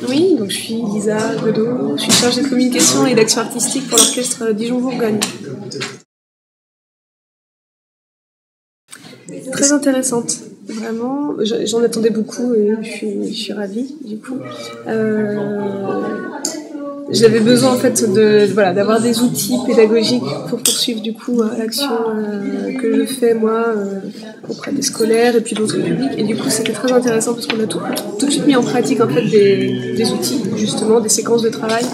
Oui, donc je suis Lisa Godot, je suis chargée de communication et d'action artistique pour l'orchestre Dijon-Bourgogne. Très intéressante, vraiment. J'en attendais beaucoup et je suis ravie du coup. J'avais besoin en fait d'avoir des outils pédagogiques pour poursuivre du coup l'action que je fais moi auprès des scolaires et puis d'autres publics. Et du coup c'était très intéressant parce qu'on a tout de suite mis en pratique en fait des outils, justement des séquences de travail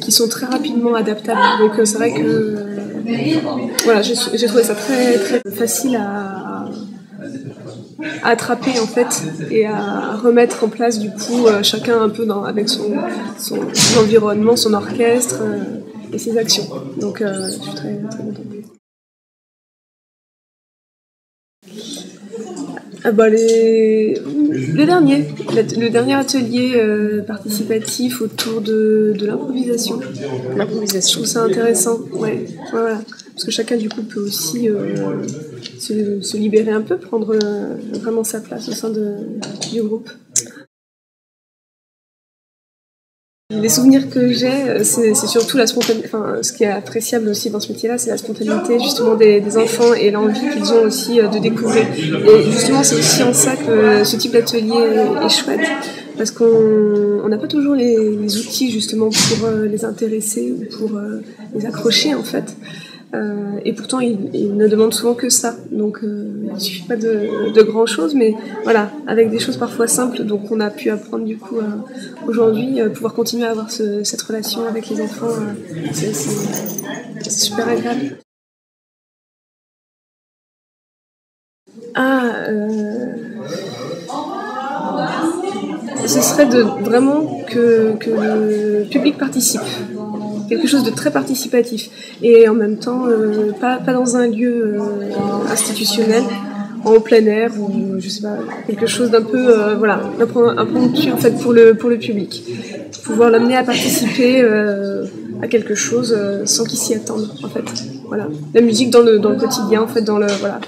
qui sont très rapidement adaptables. Donc c'est vrai que voilà, j'ai trouvé ça très très facile à attraper en fait et à remettre en place du coup chacun un peu avec son environnement, son orchestre et ses actions. Donc je suis très très contente. Le dernier atelier participatif autour de l'improvisation. Je trouve ça intéressant, ouais, voilà. Parce que chacun du coup peut aussi se libérer un peu, prendre vraiment sa place au sein du groupe. Les souvenirs que j'ai, c'est surtout la spontanéité. Enfin, ce qui est appréciable aussi dans ce métier-là, c'est la spontanéité justement des enfants et l'envie qu'ils ont aussi de découvrir. Et justement, c'est aussi en ça que ce type d'atelier est chouette, parce qu'on n'a pas toujours les outils justement pour les intéresser ou pour les accrocher en fait. Et pourtant, ils ne demandent souvent que ça. Donc, il ne suffit pas de grand chose, mais voilà, avec des choses parfois simples, donc on a pu apprendre du coup aujourd'hui, pouvoir continuer à avoir cette relation avec les enfants, c'est super agréable. Ce serait vraiment que le public participe. Quelque chose de très participatif et en même temps pas dans un lieu institutionnel, en plein air ou je sais pas, quelque chose d'un peu impromptu en fait pour le public, pouvoir l'amener à participer à quelque chose sans qu'il s'y attende en fait, voilà, la musique dans le quotidien en fait, voilà.